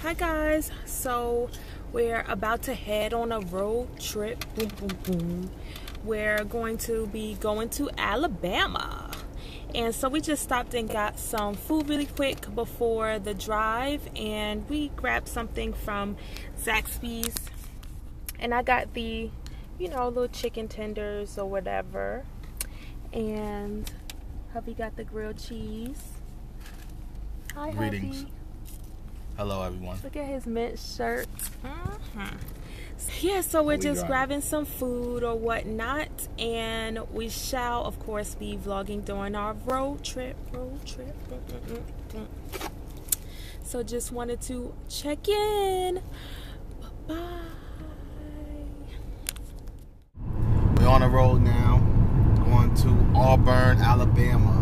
Hi guys, so we're about to head on a road trip. Boom, boom, boom. We're going to be going to Alabama, and so we just stopped and got some food really quick before the drive, and we grabbed something from Zaxby's, and I got the, you know, little chicken tenders or whatever, and hubby got the grilled cheese. Hi, Greetings. hubby. Hello, everyone. Look at his mint shirt. Yeah, so we're just grabbing some food or whatnot, and we shall, of course, be vlogging during our road trip. So just wanted to check in. Bye. We're on the road now, going to Auburn, Alabama.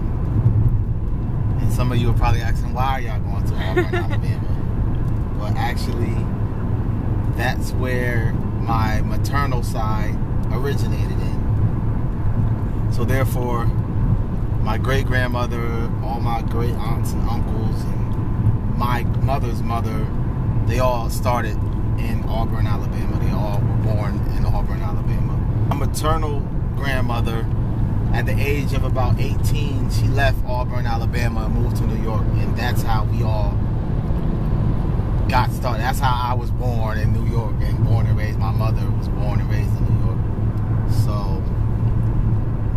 And some of you are probably asking, why are y'all going to Auburn, Alabama? Well, actually, that's where my maternal side originated in. So therefore, my great-grandmother, all my great aunts and uncles, and my mother's mother, they all started in Auburn, Alabama. They all were born in Auburn, Alabama. My maternal grandmother, at the age of about 18, she left Auburn, Alabama, and moved to New York, and that's how we all got started. That's how I was born in New York and born and raised. My mother was born and raised in New York. So,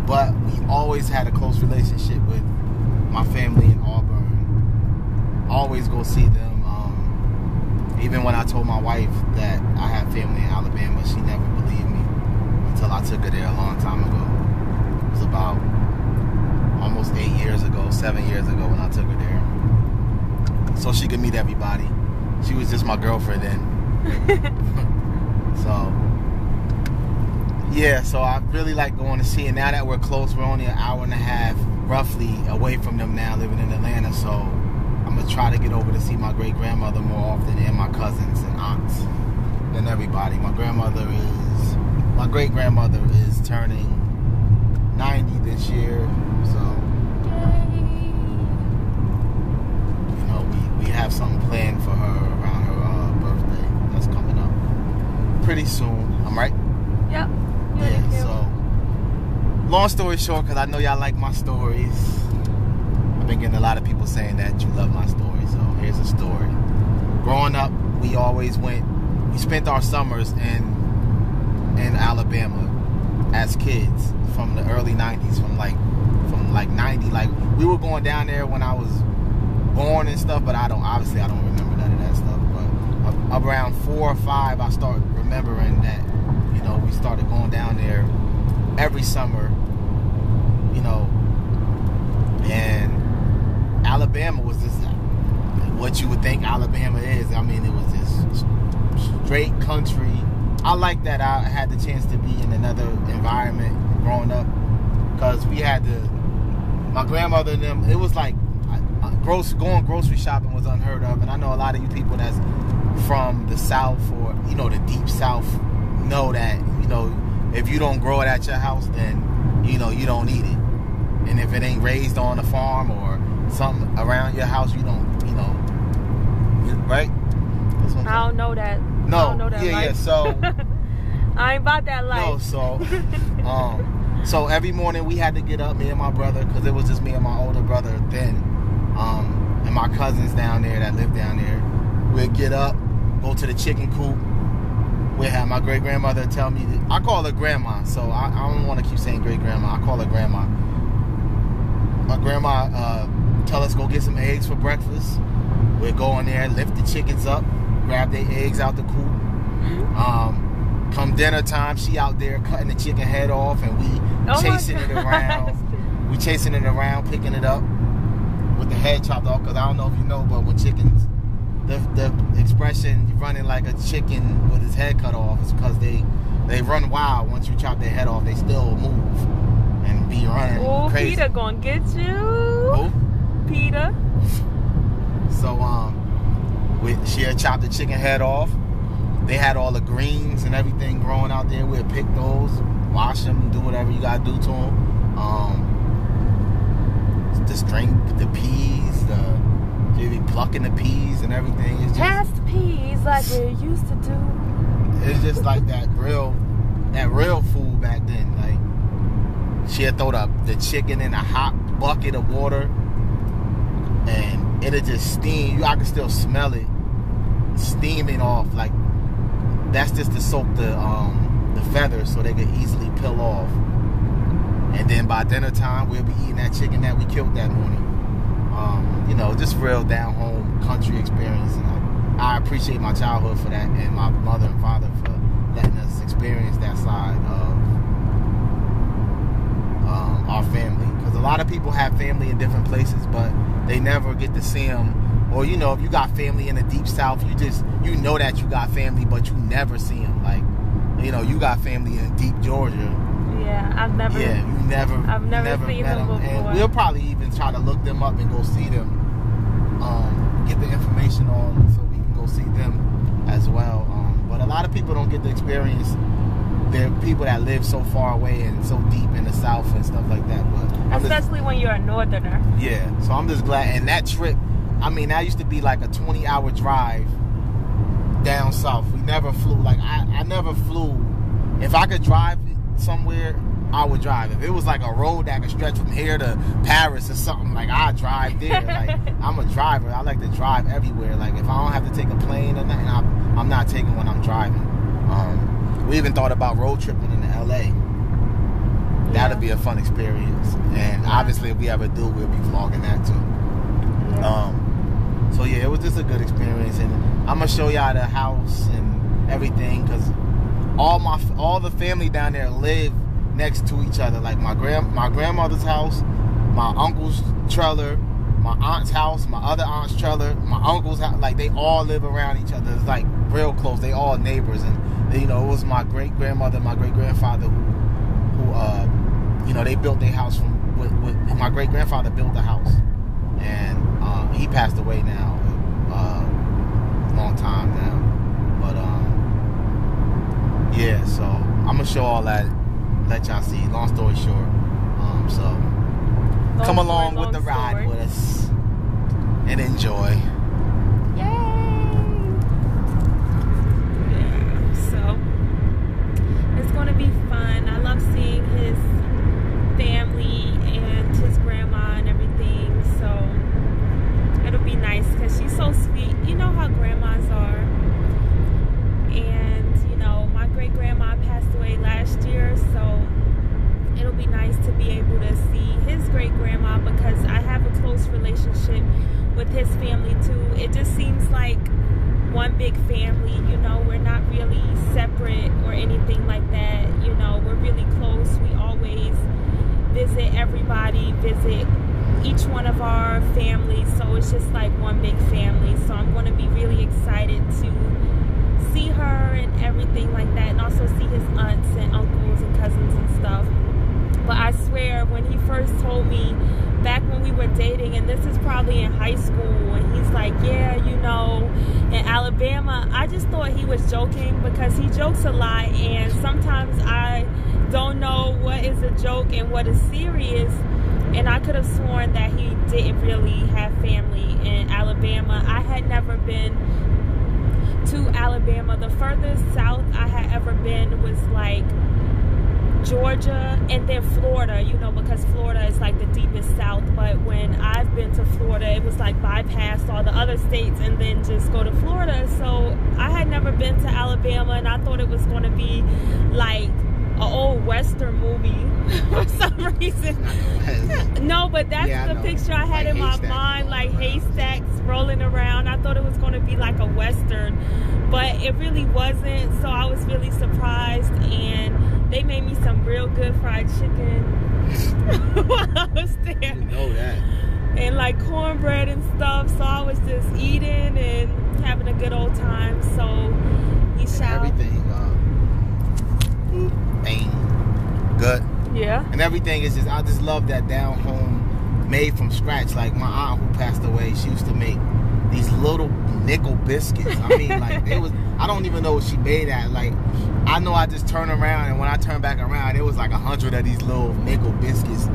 but we always had a close relationship with my family in Auburn. Always go see them. Even when I told my wife that I had family in Alabama, she never believed me until I took her there a long time ago. It was about almost 8 years ago, 7 years ago when I took her there. So she could meet everybody. She was just my girlfriend then. So, yeah, so I really like going to see it. Now that we're close, we're only an hour and a half roughly away from them now, living in Atlanta. So I'm going to try to get over to see my great-grandmother more often, and my cousins and aunts and everybody. My great-grandmother is turning 90 this year. So, we have something planned for her around her birthday that's coming up pretty soon. I'm right? Yep. Yeah, so long story short, because I know y'all like my stories. I've been getting a lot of people saying that you love my story, so here's a story. Growing up, we spent our summers in Alabama as kids from the early 90s, from like 90. Like, we were going down there when I was born and stuff, but I don't remember none of that stuff. But around 4 or 5, I started remembering that, you know, we started going down there every summer, you know, and Alabama was just what you would think Alabama is. I mean, it was just straight country. I like that I had the chance to be in another environment growing up, because we had my grandmother and them, it was like, going grocery shopping was unheard of. And I know a lot of you people that's from the South, or, you know, the deep South, know that, you know, if you don't grow it at your house, then, you know, you don't eat it. And if it ain't raised on a farm or something around your house, you don't, you know, right? I don't know that. No, I don't know that life. Yeah, so I ain't about that life. No, so so every morning we had to get up, me and my brother, because it was just me and my older brother then, and my cousins down there that lived down there. We'd get up, go to the chicken coop. We'd have my great-grandmother tell me, I call her grandma, so I don't want to keep saying great-grandma. I call her grandma. My grandma tell us go get some eggs for breakfast. We'd go in there, lift the chickens up, grab their eggs out the coop. Come dinner time, she out there cutting the chicken head off, and we chasing it around. We chasing it around, picking it up with the head chopped off. Because I don't know if you know, but with chickens, the expression running like a chicken with his head cut off is because they run wild. Once you chop their head off, they still move and be running crazy. Peter gonna get you. Who? Peter. So she had chopped the chicken head off. They had all the greens and everything growing out there. We'd pick those, wash them, do whatever you gotta do to them. Just drink the peas, you be plucking the peas and everything. It's just, Pass the peas. like it used to do. It's just like that real food back then. Like, she'd throw the chicken in a hot bucket of water, and it'll just steam. I can still smell it steaming off. Like, that's just to soak the feathers so they could easily peel off. And then by dinner time, we'll be eating that chicken that we killed that morning. You know, just real down home country experience. And I appreciate my childhood for that, and my mother and father for letting us experience that side of our family. Because a lot of people have family in different places, but they never get to see them. Or, you know, if you got family in the deep south, you know that you got family, but you never see them. Like, you know, you got family in deep Georgia. Yeah, I've never seen met them before. And we'll probably even try to look them up and go see them. Get the information on so we can go see them as well. But a lot of people don't get to experience the people that live so far away and so deep in the south and stuff like that. But especially when you're a northerner. Yeah, so I'm just glad. And that trip, I mean, that used to be like a 20-hour drive down south. We never flew. Like, I never flew. If I could drive somewhere, I would drive. If it was like a road that could stretch from here to Paris or something, like, I'd drive there. Like, I'm a driver. I like to drive everywhere. Like, if I don't have to take a plane or nothing, I'm not taking when I'm driving. We even thought about road tripping into LA. That'll be a fun experience. And obviously, if we ever do, we'll be vlogging that too. Yeah. So yeah, it was just a good experience, and I'm gonna show y'all the house and everything, because all the family down there live next to each other. Like my grandmother's house, my uncle's trailer, my aunt's house, my other aunt's trailer, my uncle's house. Like, they all live around each other. It's like real close. They all neighbors, and you know, it was my great grandmother, my great grandfather who you know, they built their house with my great grandfather built the house, and he passed away now, long time now. But yeah, so I'm gonna show all that, let y'all see. Long story short, so come along with the ride with us and enjoy. Yay! Yeah, so it's gonna be fun. I love seeing his family and his grandma and everything, so it'll be nice because she's so sweet. You know how grandmas are. And you know, my great grandma passed away last year, so it'll be nice to be able to see his great grandma, because I have a close relationship with his family too. It just seems like one big family, you know. We're not really separate or anything like that, you know. We're really close. We always visit everybody, visit each one of our families, so it's just like one big family. So I'm going to be really excited to see her and everything like that, and also see his aunts and uncles and cousins and stuff. But I swear, when he first told me back when we were dating, and this is probably in high school, and he's like, yeah, you know, in Alabama, I just thought he was joking, because he jokes a lot, and sometimes I don't know what is a joke and what is serious. And I could have sworn that he didn't really have family in Alabama. I had never been to Alabama. The furthest south I had ever been was like Georgia and then Florida, you know, because Florida is like the deepest south. But when I've been to Florida, it was like bypass all the other states and then just go to Florida. So I had never been to Alabama, and I thought it was going to be like an old Western movie for some reason. No, but that's the picture I had in my mind, like haystacks rolling around. I thought it was going to be like a Western, but it really wasn't. So I was really surprised, and they made me some real good fried chicken while I was there. You know that. And like cornbread and stuff. So I was just eating and having a good old time. So he shall. Everything. Good. Yeah. And everything is just, I just love that down home, made from scratch. Like my aunt who passed away, she used to make these little nickel biscuits. I mean, like, they was, I don't even know what she made at. Like, I know I just turned around, and when I turned back around, it was like 100 of these little nickel biscuits,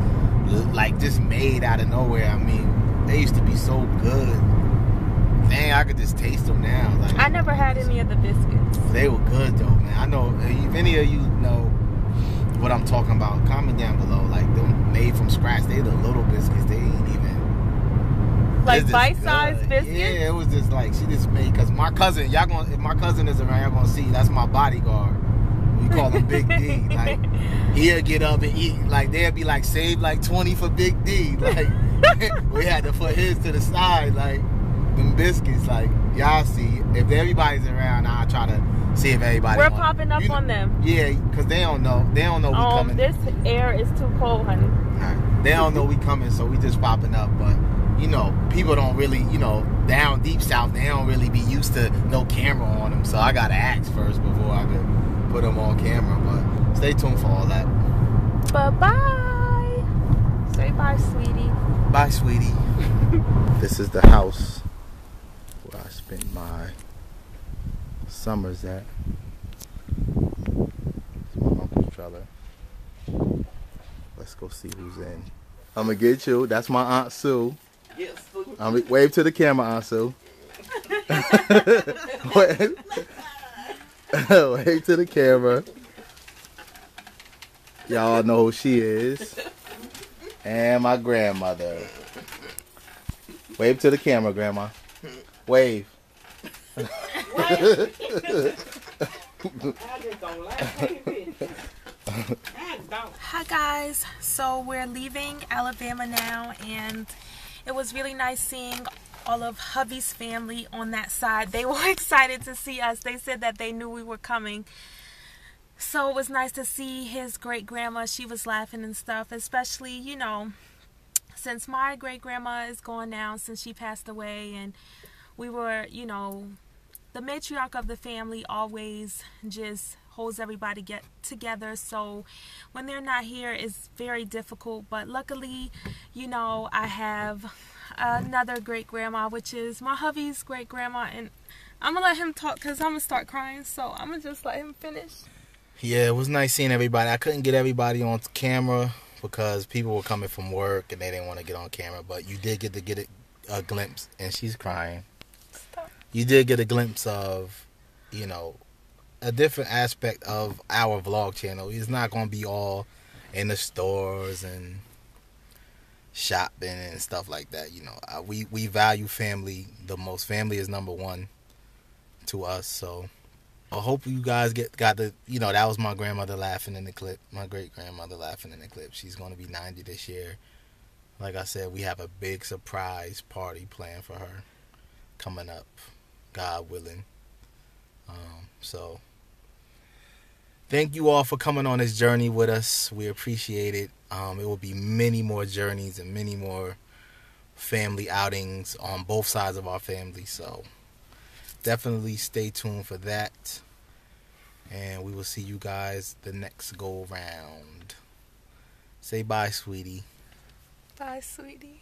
like, just made out of nowhere. I mean, they used to be so good. Dang, I could just taste them now. Like, I never had tried any of the biscuits. They were good though, man. I know if any of you know what I'm talking about, comment down below. Like them made from scratch. They the little biscuits. They ain't even like bite-sized biscuits. Yeah, it was just like she just made. Cause my cousin, if my cousin is around, y'all gonna see. That's my bodyguard. We call him Big D. Like he'll get up and eat. Like they'll be like save like 20 for Big D. Like we had to put his to the side. Like them biscuits. Like y'all see. If everybody's around, I'll try to see if everybody. We're popping up on them. Yeah, cause they don't know. They don't know we coming. This air is too cold, honey. Right. They don't know we coming, so we just popping up. But you know, people don't really, you know, down deep south, they don't really be used to no camera on them. So I gotta ask first before I could put them on camera. But stay tuned for all that. Bye-bye. Say bye, sweetie. Bye, sweetie. This is the house where I spent my summers at. It's my uncle's trailer. Let's go see who's in. I'm gonna get you. That's my Aunt Sue. Yes. Wave to the camera, Aunt Sue. Wave to the camera. Y'all know who she is. And my grandmother. Wave to the camera, Grandma. Wave. Hi guys, so we're leaving Alabama now, and it was really nice seeing all of hubby's family on that side. They were excited to see us. They said that they knew we were coming, so it was nice to see his great grandma. She was laughing and stuff, especially, you know, since my great grandma is gone now, since she passed away, and we were, you know, the matriarch of the family always just holds everybody get together, so when they're not here it's very difficult. But luckily, you know, I have another great grandma, which is my hubby's great grandma, and I'm gonna let him talk because I'm gonna start crying, so I'm gonna just let him finish. Yeah, it was nice seeing everybody. I couldn't get everybody on camera because people were coming from work and they didn't want to get on camera, but you did get to get a glimpse, and she's crying. Stop. You did get a glimpse of, you know, a different aspect of our vlog channel. It's not going to be all in the stores and shopping and stuff like that. You know, we value family the most. Family is number one to us. So I hope you guys got the, you know, that was my grandmother laughing in the clip. My great grandmother laughing in the clip. She's going to be 90 this year. Like I said, we have a big surprise party planned for her coming up, God willing. So thank you all for coming on this journey with us. We appreciate it. It will be many more journeys and many more family outings on both sides of our family. So definitely stay tuned for that. And we will see you guys the next go round. Say bye, sweetie. Bye, sweetie.